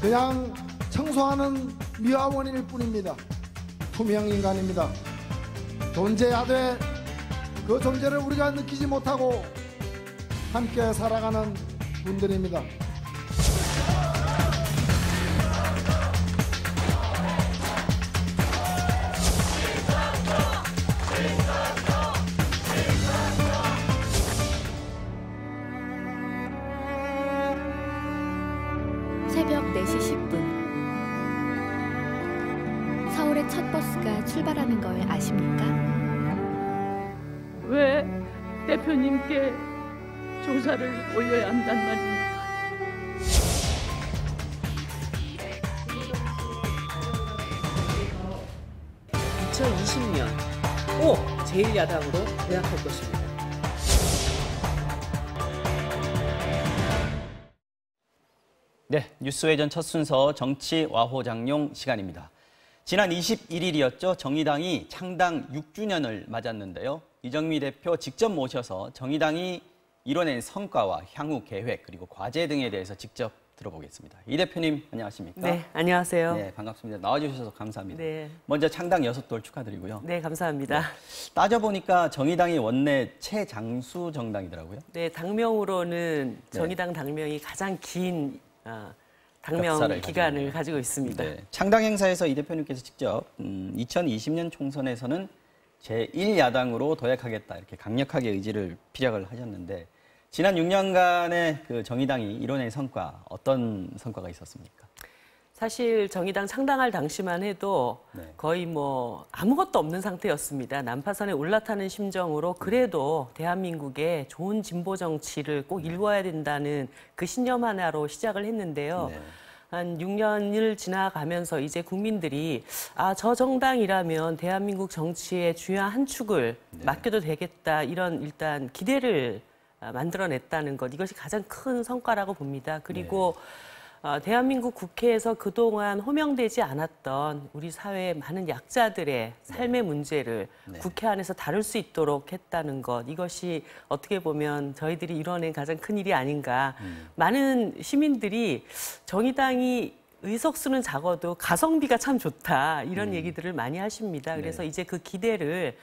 그냥 청소하는 미화원일 뿐입니다. 투명 인간입니다. 존재하되 그 존재를 우리가 느끼지 못하고 함께 살아가는 분들입니다. 새벽 4시 10분. 서울의 첫 버스가 출발하는 걸 아십니까? 왜 대표님께 조사를 올려야 한단 말입니까? 꼭 제1야당으로 도약할 것입니다. 네, 뉴스회전 첫 순서 정치 와호장룡 시간입니다. 지난 21일이었죠. 정의당이 창당 6주년을 맞았는데요. 이정미 대표 직접 모셔서 정의당이 이뤄낸 성과와 향후 계획 그리고 과제 등에 대해서 직접 들어보겠습니다. 이 대표님 안녕하십니까? 네, 안녕하세요. 네, 반갑습니다. 나와주셔서 감사합니다. 네. 먼저 창당 6돌 축하드리고요. 네, 감사합니다. 네, 따져보니까 정의당이 원내 최장수 정당이더라고요. 네, 당명으로는 정의당 당명이 가장 긴 당명 기간을 가지고 있습니다. 네. 창당 행사에서 이 대표님께서 직접 2020년 총선에서는 제1야당으로 도약하겠다 이렇게 강력하게 의지를 피력을 하셨는데 지난 6년간의 그 정의당이 이뤄낸 성과 어떤 성과가 있었습니까? 사실 정의당 창당할 당시만 해도 네. 거의 뭐 아무것도 없는 상태였습니다. 난파선에 올라타는 심정으로 그래도 대한민국의 좋은 진보 정치를 꼭 이루어야 된다는 그 신념 하나로 시작을 했는데요. 네. 한 6년을 지나가면서 이제 국민들이 저 정당이라면 대한민국 정치의 중요한 한 축을 맡겨도 되겠다 이런 일단 기대를 만들어냈다는 것 이것이 가장 큰 성과라고 봅니다. 그리고 대한민국 국회에서 그동안 호명되지 않았던 우리 사회의 많은 약자들의 삶의 문제를 국회 안에서 다룰 수 있도록 했다는 것 이것이 어떻게 보면 저희들이 이뤄낸 가장 큰 일이 아닌가. 많은 시민들이 정의당이 의석수는 작아도 가성비가 참 좋다 이런 얘기들을 많이 하십니다. 그래서 이제 그 기대를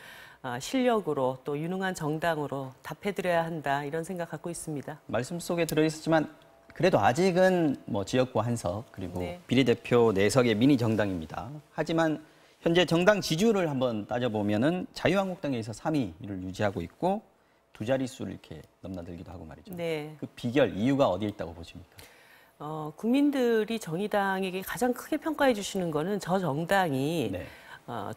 실력으로 또 유능한 정당으로 답해드려야 한다 이런 생각 갖고 있습니다. 말씀 속에 들어있었지만 그래도 아직은 뭐 지역구 한석 그리고 비례대표 4석의 미니 정당입니다. 하지만 현재 정당 지지율을 한번 따져보면은 자유한국당에서 3위를 유지하고 있고 두 자릿수를 이렇게 넘나들기도 하고 말이죠. 네. 그 비결 이유가 어디에 있다고 보십니까? 국민들이 정의당에게 가장 크게 평가해 주시는 거는 저 정당이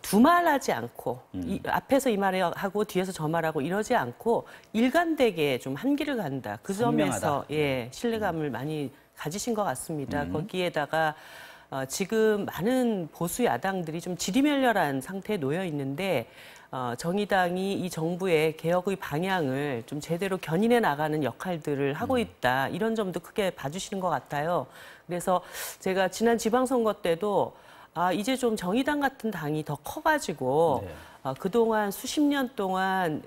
두말하지 않고 앞에서 이 말하고 뒤에서 저 말하고 이러지 않고 일관되게 좀 한 길을 간다. 그 점에서 신뢰감을 많이 가지신 것 같습니다. 거기에다가 지금 많은 보수 야당들이 좀 지리멸렬한 상태에 놓여 있는데 정의당이 이 정부의 개혁의 방향을 좀 제대로 견인해 나가는 역할들을 하고 있다. 이런 점도 크게 봐주시는 것 같아요. 그래서 제가 지난 지방선거 때도 이제 좀 정의당 같은 당이 더 커가지고 그동안 수십 년 동안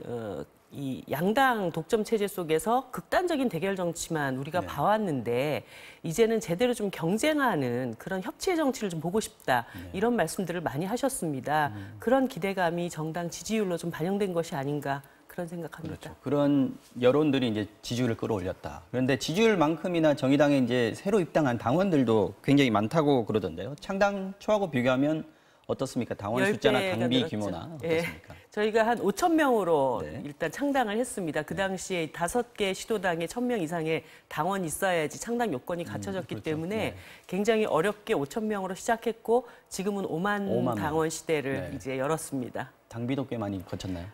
이 양당 독점 체제 속에서 극단적인 대결 정치만 우리가 봐왔는데 이제는 제대로 좀 경쟁하는 그런 협치의 정치를 좀 보고 싶다 이런 말씀들을 많이 하셨습니다. 그런 기대감이 정당 지지율로 좀 반영된 것이 아닌가 그런 생각합니다. 그렇죠. 그런 여론들이 이제 지지율을 끌어올렸다. 그런데 지지율만큼이나 정의당에 이제 새로 입당한 당원들도 굉장히 많다고 그러던데요. 창당 초하고 비교하면 어떻습니까? 당원 숫자나 당비 늘었죠. 규모나 어떻습니까? 저희가 한 5천 명으로 일단 창당을 했습니다. 그 당시에 5개 시도당에 1,000명 이상의 당원이 있어야지 창당 요건이 갖춰졌기 때문에 굉장히 어렵게 5천 명으로 시작했고 지금은 5만 당원 시대를 이제 열었습니다. 당비도 꽤 많이 거쳤나요?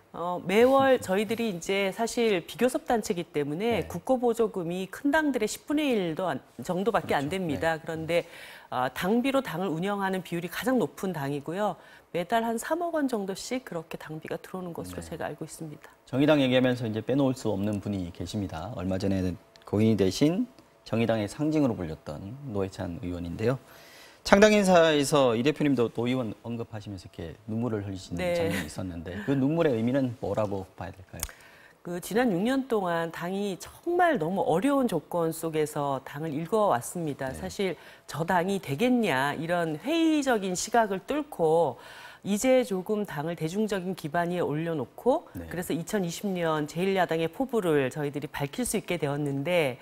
매월 저희들이 이제 사실 비교섭 단체이기 때문에 국고보조금이 큰 당들의 10분의 1도 정도밖에 안 됩니다. 그런데 당비로 당을 운영하는 비율이 가장 높은 당이고요. 매달 한 3억 원 정도씩 그렇게 당비가 들어오는 것으로 제가 알고 있습니다. 정의당 얘기하면서 이제 빼놓을 수 없는 분이 계십니다. 얼마 전에 고인이 되신 정의당의 상징으로 불렸던 노회찬 의원인데요. 창당 인사에서 이 대표님도 노 의원 언급하시면서 이렇게 눈물을 흘리시는 장면이 있었는데 그 눈물의 의미는 뭐라고 봐야 될까요? 지난 6년 동안 당이 정말 너무 어려운 조건 속에서 당을 일궈왔습니다. 사실 저 당이 되겠냐 이런 회의적인 시각을 뚫고 이제 조금 당을 대중적인 기반 위에 올려놓고 그래서 2020년 제1야당의 포부를 저희들이 밝힐 수 있게 되었는데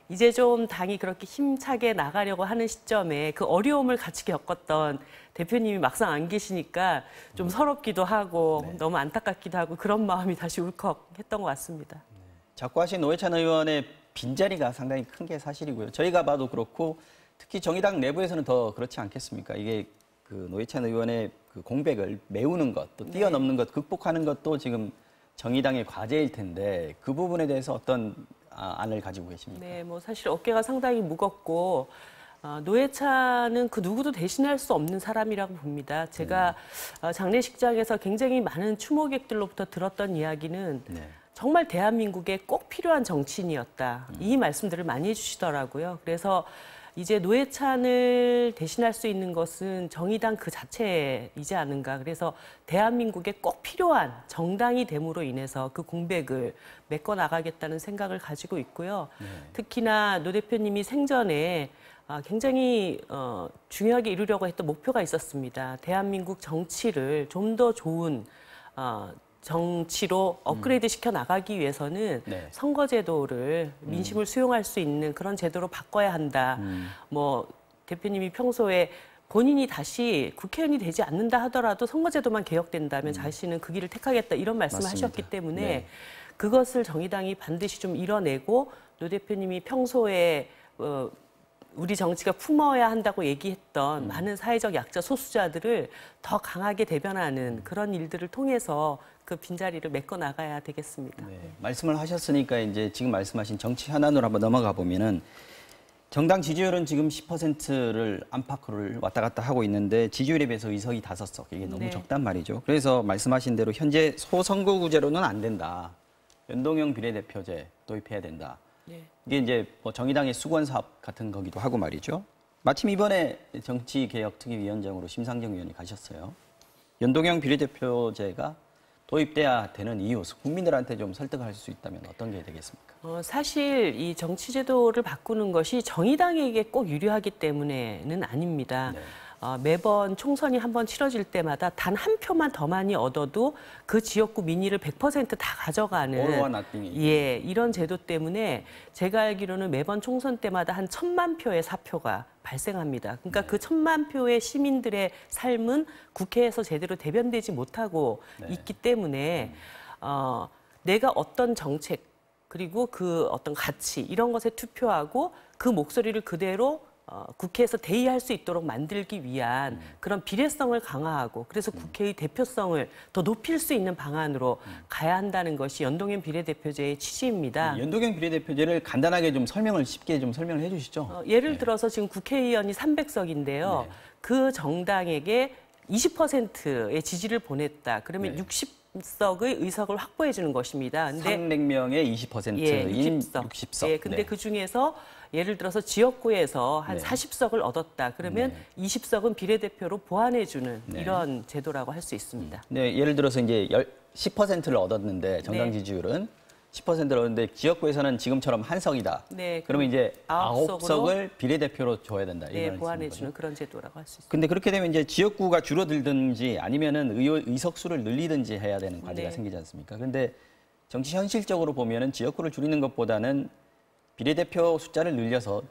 이제 좀 당이 그렇게 힘차게 나가려고 하는 시점에 그 어려움을 같이 겪었던 대표님이 막상 안 계시니까 좀 서럽기도 하고 너무 안타깝기도 하고 그런 마음이 다시 울컥했던 것 같습니다. 작고하신 노회찬 의원의 빈자리가 상당히 큰 게 사실이고요. 저희가 봐도 그렇고 특히 정의당 내부에서는 더 그렇지 않겠습니까? 이게 그 노회찬 의원의 그 공백을 메우는 것, 또 뛰어넘는 것, 극복하는 것도 지금 정의당의 과제일 텐데 그 부분에 대해서 어떤 안을 가지고 계십니까? 네, 뭐 사실 어깨가 상당히 무겁고 노회찬은 그 누구도 대신할 수 없는 사람이라고 봅니다. 제가 장례식장에서 굉장히 많은 추모객들로부터 들었던 이야기는 정말 대한민국에 꼭 필요한 정치인이었다. 이 말씀들을 많이 해주시더라고요. 그래서 이제 노회찬을 대신할 수 있는 것은 정의당 그 자체이지 않은가. 그래서 대한민국에 꼭 필요한 정당이 됨으로 인해서 그 공백을 메꿔나가겠다는 생각을 가지고 있고요. 특히나 노 대표님이 생전에 굉장히 중요하게 이루려고 했던 목표가 있었습니다. 대한민국 정치를 좀 더 좋은 정치로 업그레이드 시켜 나가기 위해서는 선거제도를 민심을 수용할 수 있는 그런 제도로 바꿔야 한다. 뭐 대표님이 평소에 본인이 다시 국회의원이 되지 않는다 하더라도 선거제도만 개혁된다면 자신은 그 길을 택하겠다 이런 말씀을 하셨기 때문에 그것을 정의당이 반드시 좀 이뤄내고 노 대표님이 평소에 우리 정치가 품어야 한다고 얘기했던 많은 사회적 약자 소수자들을 더 강하게 대변하는 그런 일들을 통해서 그 빈자리를 메꿔 나가야 되겠습니다. 말씀을 하셨으니까 이제 지금 말씀하신 정치 현안으로 한번 넘어가 보면은 정당 지지율은 지금 10%를 안팎을 왔다 갔다 하고 있는데 지지율에 비해서 의석이 5석 이게 너무 적단 말이죠. 그래서 말씀하신 대로 현재 소선거구제로는 안 된다. 연동형 비례대표제 도입해야 된다. 이게 이제 뭐 정의당의 수건 사업 같은 거기도 하고 말이죠. 마침 이번에 정치개혁특위위원장으로 심상정 의원이 가셨어요. 연동형 비례대표제가 도입돼야 되는 이유, 국민들한테 좀 설득할 수 있다면 어떤 게 되겠습니까? 사실 이 정치제도를 바꾸는 것이 정의당에게 꼭 유리하기 때문에는 아닙니다. 매번 총선이 한번 치러질 때마다 단 한 표만 더 많이 얻어도 그 지역구 민의를 100% 다 가져가는 이런 제도 때문에 제가 알기로는 매번 총선 때마다 한 1,000만 표의 사표가 발생합니다. 그러니까 그 1,000만 표의 시민들의 삶은 국회에서 제대로 대변되지 못하고 있기 때문에 내가 어떤 정책 그리고 그 어떤 가치 이런 것에 투표하고 그 목소리를 그대로 국회에서 대의할 수 있도록 만들기 위한 그런 비례성을 강화하고 그래서 국회의 대표성을 더 높일 수 있는 방안으로 가야 한다는 것이 연동형 비례대표제의 취지입니다. 연동형 비례대표제를 간단하게 좀 쉽게 좀 설명을 해 주시죠. 예를 들어서 지금 국회의원이 300석인데요. 그 정당에게 20%의 지지를 보냈다. 그러면 60석의 의석을 확보해 주는 것입니다. 근데 300명의 20%인 60석. 근데 그 중에서 예를 들어서 지역구에서 한 40석을 얻었다. 그러면 20석은 비례대표로 보완해주는 이런 제도라고 할 수 있습니다. 예를 들어서 이제 10%를 얻었는데 정당 지지율은 10%를 얻었는데 지역구에서는 지금처럼 한 석이다. 그러면 이제 9석을 비례대표로 줘야 된다. 보완해주는 그런 제도라고 할 수 있습니다. 근데 그렇게 되면 이제 지역구가 줄어들든지 아니면은 의석수를 늘리든지 해야 되는 과제가 생기지 않습니까? 그런데 정치 현실적으로 보면은 지역구를 줄이는 것보다는 비례대표 숫자를 늘려서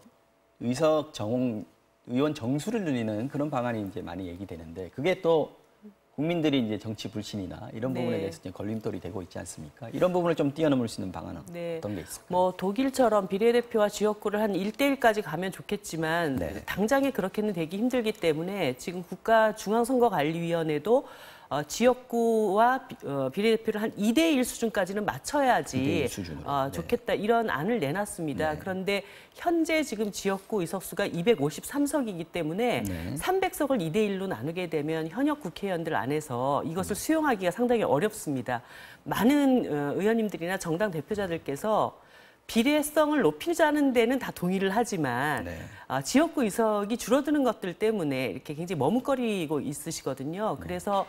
의원 정수를 늘리는 그런 방안이 이제 많이 얘기되는데 그게 또 국민들이 이제 정치 불신이나 이런 부분에 대해서 이제 걸림돌이 되고 있지 않습니까? 이런 부분을 좀 뛰어넘을 수 있는 방안은 어떤 게 있을까요? 뭐 독일처럼 비례대표와 지역구를 한 1대1까지 가면 좋겠지만 당장에 그렇게는 되기 힘들기 때문에 지금 국가중앙선거관리위원회도 지역구와 비례대표를 한 2대1 수준까지는 맞춰야지 좋겠다 이런 안을 내놨습니다. 그런데 현재 지금 지역구 의석수가 253석이기 때문에 300석을 2대1로 나누게 되면 현역 국회의원들 안에서 이것을 수용하기가 상당히 어렵습니다. 많은 의원님들이나 정당 대표자들께서 비례성을 높이자는 데는 다 동의를 하지만 지역구 의석이 줄어드는 것들 때문에 이렇게 굉장히 머뭇거리고 있으시거든요. 그래서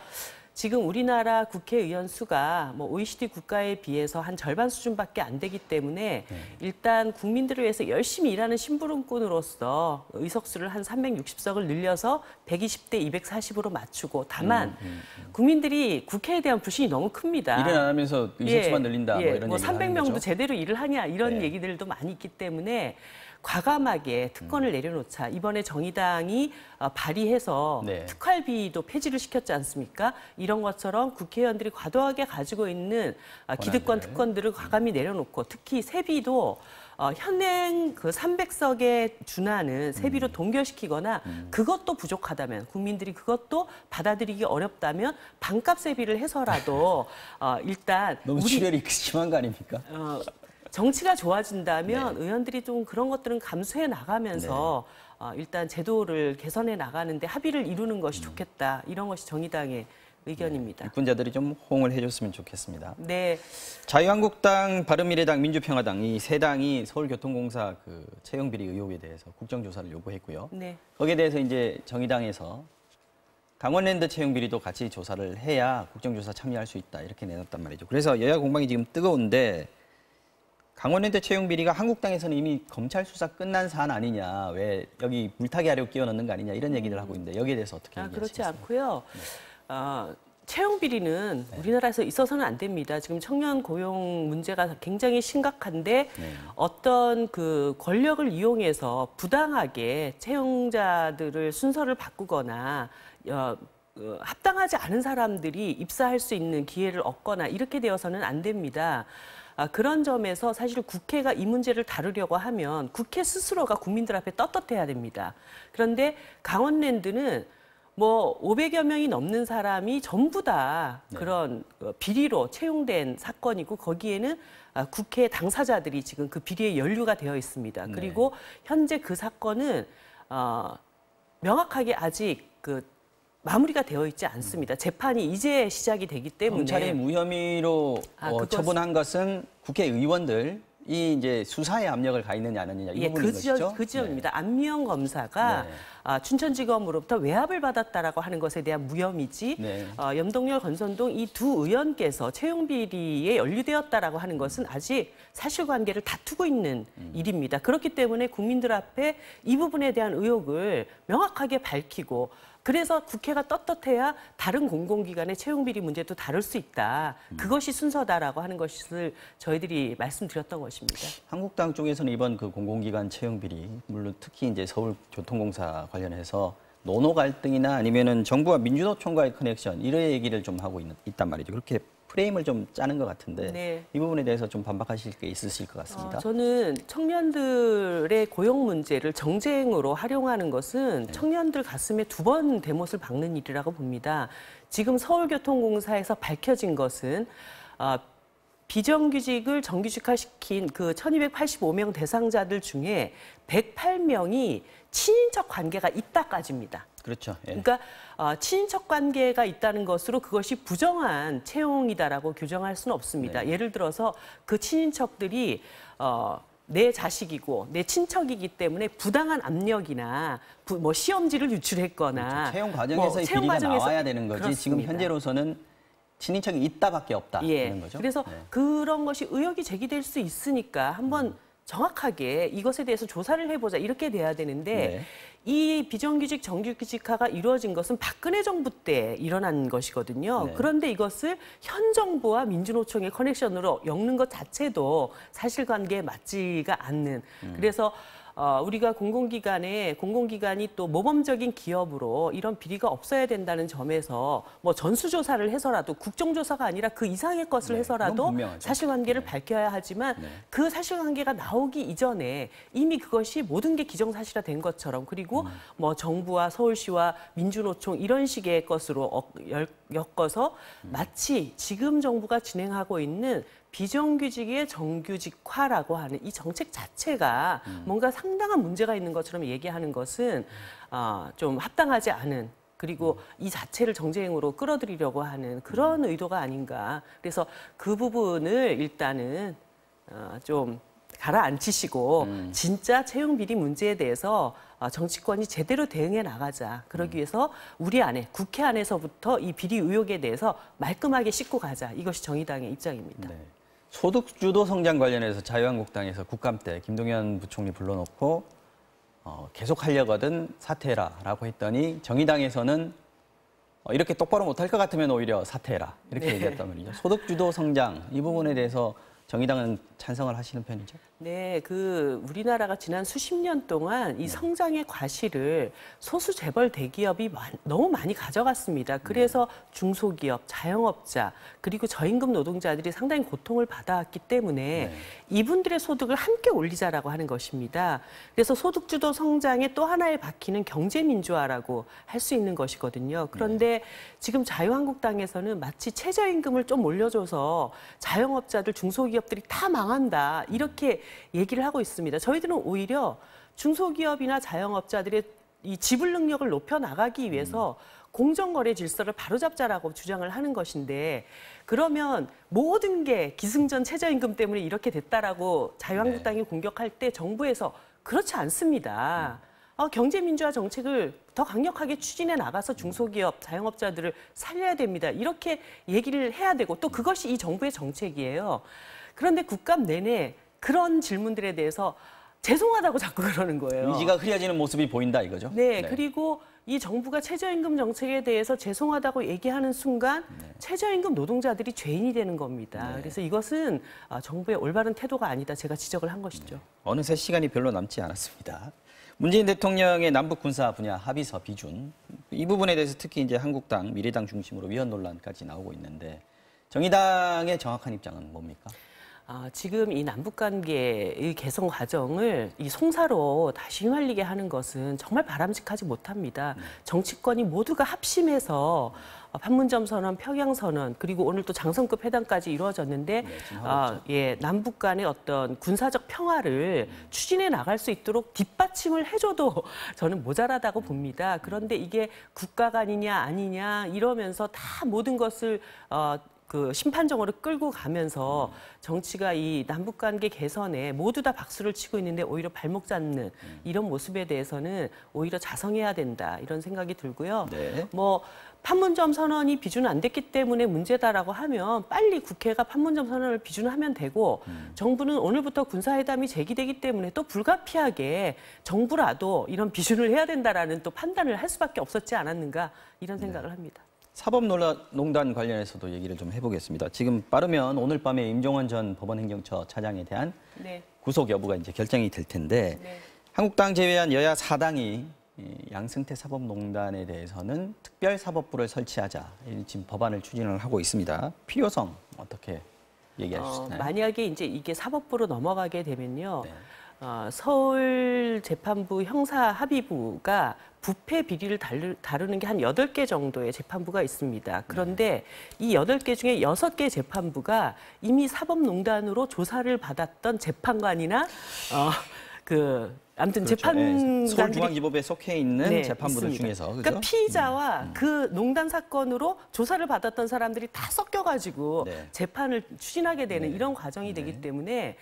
지금 우리나라 국회의원 수가 뭐 OECD 국가에 비해서 한 절반 수준밖에 안 되기 때문에 일단 국민들을 위해서 열심히 일하는 심부름꾼으로서 의석수를 한 360석을 늘려서 120대 240으로 맞추고 다만 국민들이 국회에 대한 불신이 너무 큽니다. 일은 안 하면서 의석수만 늘린다 뭐 이런 뭐 얘기를 하는 300명도 거죠. 제대로 일을 하냐 이런 네. 얘기들도 많이 있기 때문에 과감하게 특권을 내려놓자. 이번에 정의당이 발의해서 네. 특활비도 폐지를 시켰지 않습니까? 이런 것처럼 국회의원들이 과도하게 가지고 있는 기득권 특권들을 과감히 내려놓고 특히 세비도 현행 그 300석에 준하는 세비로 동결시키거나 그것도 부족하다면 국민들이 그것도 받아들이기 어렵다면 반값 세비를 해서라도 일단 너무 출혈이 심한 거 아닙니까? 정치가 좋아진다면 의원들이 좀 그런 것들은 감수해 나가면서 일단 제도를 개선해 나가는데 합의를 이루는 것이 좋겠다. 이런 것이 정의당의 의견입니다. 유권자들이 좀 호응을 해줬으면 좋겠습니다. 네. 자유한국당, 바른미래당, 민주평화당 이 세 당이 서울교통공사 그 채용비리 의혹에 대해서 국정조사를 요구했고요. 네. 거기에 대해서 이제 정의당에서 강원랜드 채용비리도 같이 조사를 해야 국정조사 참여할 수 있다 이렇게 내놨단 말이죠. 그래서 여야 공방이 지금 뜨거운데 강원랜드 채용비리가 한국당에서는 이미 검찰 수사 끝난 사안 아니냐, 왜 여기 물타기 하려고 끼워넣는 거 아니냐 이런 얘기를 하고 있는데 여기에 대해서 어떻게 그렇지 얘기하시겠습니까? 않고요. 채용 비리는 우리나라에서 있어서는 안 됩니다. 지금 청년 고용 문제가 굉장히 심각한데 어떤 그 권력을 이용해서 부당하게 채용자들을 순서를 바꾸거나 합당하지 않은 사람들이 입사할 수 있는 기회를 얻거나 이렇게 되어서는 안 됩니다. 그런 점에서 사실 국회가 이 문제를 다루려고 하면 국회 스스로가 국민들 앞에 떳떳해야 됩니다. 그런데 강원랜드는 뭐 500여 명이 넘는 사람이 전부 다 그런 비리로 채용된 사건이고 거기에는 국회 당사자들이 지금 그 비리에 연루가 되어 있습니다. 그리고 현재 그 사건은 명확하게 아직 그 마무리가 되어 있지 않습니다. 재판이 이제 시작이 되기 때문에 검찰이 무혐의로 처분한 것은 국회의원들이 이제 수사에 압력을 가했느냐 안 했느냐 이 부분인 것이죠. 그 지점입니다. 안미영 검사가 춘천지검으로부터 외압을 받았다라고 하는 것에 대한 무혐의지 염동열, 권선동 이 두 의원께서 채용 비리에 연루되었다라고 하는 것은 아직 사실관계를 다투고 있는 일입니다. 그렇기 때문에 국민들 앞에 이 부분에 대한 의혹을 명확하게 밝히고 그래서 국회가 떳떳해야 다른 공공기관의 채용비리 문제도 다룰 수 있다. 그것이 순서다라고 하는 것을 저희들이 말씀드렸던 것입니다. 한국당 쪽에서는 이번 그 공공기관 채용비리, 물론 특히 이제 서울교통공사 관련해서 노노 갈등이나 아니면은 정부와 민주노총과의 커넥션 이런 얘기를 좀 하고 있단 말이죠. 그렇게 프레임을 좀 짜는 것 같은데 이 부분에 대해서 좀 반박하실 게 있으실 것 같습니다. 저는 청년들의 고용 문제를 정쟁으로 활용하는 것은 청년들 가슴에 두 번 대못을 박는 일이라고 봅니다. 지금 서울교통공사에서 밝혀진 것은 비정규직을 정규직화시킨 그 1285명 대상자들 중에 108명이 친인척 관계가 있다까지입니다. 그렇죠. 그러니까 친인척 관계가 있다는 것으로 그것이 부정한 채용이다라고 규정할 수는 없습니다. 예를 들어서 그 친인척들이 내 자식이고 내 친척이기 때문에 부당한 압력이나 뭐 시험지를 유출했거나 그렇죠. 채용 과정에서의 비리가 나와야 되는 거지. 그렇습니다. 지금 현재로서는 친인척이 있다밖에 없다 하는 거죠. 그래서 그런 것이 의혹이 제기될 수 있으니까 한번 정확하게 이것에 대해서 조사를 해보자 이렇게 돼야 되는데 이 비정규직 정규직화가 이루어진 것은 박근혜 정부 때 일어난 것이거든요. 그런데 이것을 현 정부와 민주노총의 커넥션으로 엮는 것 자체도 사실관계에 맞지가 않는 그래서 우리가 공공기관이 또 모범적인 기업으로 이런 비리가 없어야 된다는 점에서 뭐 전수조사를 해서라도 국정조사가 아니라 그 이상의 것을 해서라도 사실관계를 밝혀야 하지만 그 사실관계가 나오기 이전에 이미 그것이 모든 게 기정사실화된 것처럼 그리고 뭐 정부와 서울시와 민주노총 이런 식의 것으로 엮어서 마치 지금 정부가 진행하고 있는 비정규직의 정규직화라고 하는 이 정책 자체가 뭔가 상당한 문제가 있는 것처럼 얘기하는 것은 좀 합당하지 않은 그리고 이 자체를 정쟁으로 끌어들이려고 하는 그런 의도가 아닌가. 그래서 그 부분을 일단은 좀 가라앉히시고 진짜 채용 비리 문제에 대해서 정치권이 제대로 대응해 나가자. 그러기 위해서 우리 안에 국회 안에서부터 이 비리 의혹에 대해서 말끔하게 씻고 가자. 이것이 정의당의 입장입니다. 네. 소득주도 성장 관련해서 자유한국당에서 국감 때 김동연 부총리 불러놓고 계속 하려거든 사퇴해라라고 했더니 정의당에서는 이렇게 똑바로 못할 것 같으면 오히려 사퇴해라 이렇게 얘기했단 말이죠. 소득주도 성장 이 부분에 대해서 정의당은 찬성을 하시는 편이죠? 네, 우리나라가 지난 수십 년 동안 이 성장의 과실을 소수 재벌 대기업이 너무 많이 가져갔습니다. 그래서 중소기업, 자영업자, 그리고 저임금 노동자들이 상당히 고통을 받아왔기 때문에 이분들의 소득을 함께 올리자라고 하는 것입니다. 그래서 소득주도 성장의 또 하나의 바퀴는 경제민주화라고 할 수 있는 것이거든요. 그런데 지금 자유한국당에서는 마치 최저임금을 좀 올려줘서 자영업자들, 중소기업들이 다 망한다. 이렇게 얘기를 하고 있습니다. 저희들은 오히려 중소기업이나 자영업자들의 이 지불 능력을 높여 나가기 위해서 공정거래 질서를 바로잡자라고 주장을 하는 것인데 그러면 모든 게 기승전 최저임금 때문에 이렇게 됐다라고 자유한국당이 공격할 때 정부에서 그렇지 않습니다. 경제민주화 정책을 더 강력하게 추진해 나가서 중소기업, 자영업자들을 살려야 됩니다. 이렇게 얘기를 해야 되고 또 그것이 이 정부의 정책이에요. 그런데 국감 내내 그런 질문들에 대해서 죄송하다고 자꾸 그러는 거예요. 의지가 흐려지는 모습이 보인다 이거죠? 네, 그리고 이 정부가 최저임금 정책에 대해서 죄송하다고 얘기하는 순간 최저임금 노동자들이 죄인이 되는 겁니다. 그래서 이것은 정부의 올바른 태도가 아니다. 제가 지적을 한 것이죠. 어느새 시간이 별로 남지 않았습니다. 문재인 대통령의 남북 군사 분야 합의서 비준 이 부분에 대해서 특히 이제 한국당, 미래당 중심으로 위헌 논란까지 나오고 있는데 정의당의 정확한 입장은 뭡니까? 지금 이 남북관계의 개선 과정을 이 송사로 다시 휘말리게 하는 것은 정말 바람직하지 못합니다. 정치권이 모두가 합심해서 판문점 선언, 평양 선언, 그리고 오늘 또 장성급 회담까지 이루어졌는데, 남북 간의 어떤 군사적 평화를 추진해 나갈 수 있도록 뒷받침을 해줘도 저는 모자라다고 봅니다. 그런데 이게 국가 간이냐 아니냐 이러면서 다 모든 것을 심판정으로 끌고 가면서 정치가 이 남북관계 개선에 모두 다 박수를 치고 있는데 오히려 발목 잡는 이런 모습에 대해서는 오히려 자성해야 된다 이런 생각이 들고요. 판문점 선언이 비준 안 됐기 때문에 문제다라고 하면 빨리 국회가 판문점 선언을 비준하면 되고 정부는 오늘부터 군사회담이 제기되기 때문에 또 불가피하게 정부라도 이런 비준을 해야 된다라는 또 판단을 할 수밖에 없었지 않았는가 이런 생각을 합니다. 사법농단 관련해서도 얘기를 좀 해보겠습니다. 지금 빠르면 오늘 밤에 임종원 전 법원행정처 차장에 대한 구속 여부가 이제 결정이 될 텐데 한국당 제외한 여야 4당이 양승태 사법농단에 대해서는 특별사법부를 설치하자 지금 법안을 추진을 하고 있습니다. 필요성 어떻게 얘기하시나요? 만약에 이제 이게 사법부로 넘어가게 되면요. 서울재판부 형사합의부가 부패 비리를 다루는 게 한 8개 정도의 재판부가 있습니다. 그런데 이 8개 중에 6개 재판부가 이미 사법농단으로 조사를 받았던 재판관이나 아무튼 그렇죠. 재판관들이 서울중앙지법에 속해 있는 재판부들 있습니다. 중에서 그렇죠? 그러니까 피의자와 그 농단 사건으로 조사를 받았던 사람들이 다 섞여가지고 재판을 추진하게 되는 이런 과정이 되기 때문에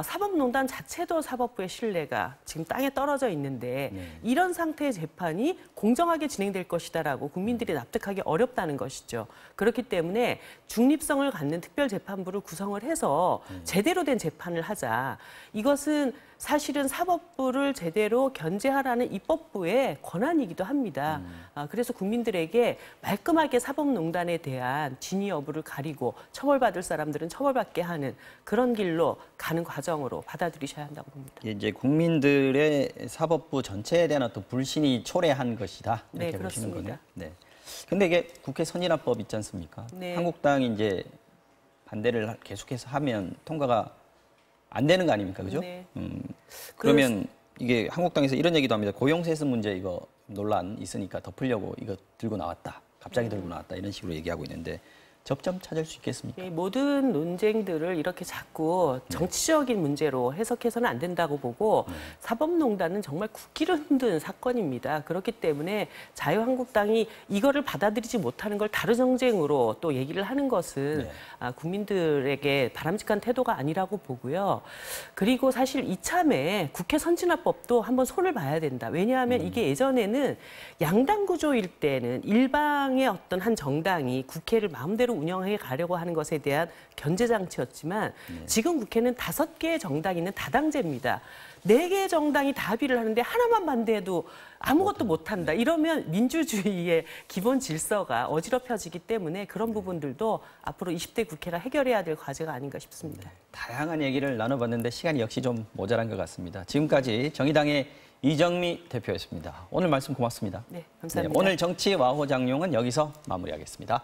사법농단 자체도 사법부의 신뢰가 지금 땅에 떨어져 있는데 이런 상태의 재판이 공정하게 진행될 것이다라고 국민들이 납득하기 어렵다는 것이죠. 그렇기 때문에 중립성을 갖는 특별재판부를 구성을 해서 제대로 된 재판을 하자. 이것은 사실은 사법부를 제대로 견제하라는 입법부의 권한이기도 합니다. 그래서 국민들에게 말끔하게 사법농단에 대한 진위 여부를 가리고 처벌받을 사람들은 처벌받게 하는 그런 길로 가는 과정으로 받아들이셔야 한다고 봅니다. 이제 국민들의 사법부 전체에 대한 어떤 불신이 초래한 것이다. 이렇게 보시는 거네요. 근데 이게 국회 선진화법 있지 않습니까? 한국당이 이제 반대를 계속해서 하면 통과가 안 되는 거 아닙니까? 그죠? 그러면 이게 한국당에서 이런 얘기도 합니다. 고용세습 문제 이거 논란 있으니까 덮으려고 이거 들고 나왔다. 갑자기 들고 나왔다. 이런 식으로 얘기하고 있는데 접점 찾을 수 있겠습니까? 이 모든 논쟁들을 이렇게 자꾸 정치적인 문제로 해석해서는 안 된다고 보고 사법농단은 정말 국기를 흔든 사건입니다. 그렇기 때문에 자유한국당이 이거를 받아들이지 못하는 걸 다른 정쟁으로 또 얘기를 하는 것은 국민들에게 바람직한 태도가 아니라고 보고요. 그리고 사실 이참에 국회 선진화법도 한번 손을 봐야 된다. 왜냐하면 이게 예전에는 양당 구조일 때는 일방의 어떤 한 정당이 국회를 마음대로 운영해 가려고 하는 것에 대한 견제 장치였지만 지금 국회는 5개의 정당이 있는 다당제입니다. 4개의 정당이 다 합의를 하는데 하나만 반대해도 아무것도 못한다. 이러면 민주주의의 기본 질서가 어지럽혀지기 때문에 그런 부분들도 앞으로 20대 국회가 해결해야 될 과제가 아닌가 싶습니다. 다양한 얘기를 나눠봤는데 시간이 역시 좀 모자란 것 같습니다. 지금까지 정의당의 이정미 대표였습니다. 오늘 말씀 고맙습니다. 네, 감사합니다. 네, 오늘 정치 와호장룡은 여기서 마무리하겠습니다.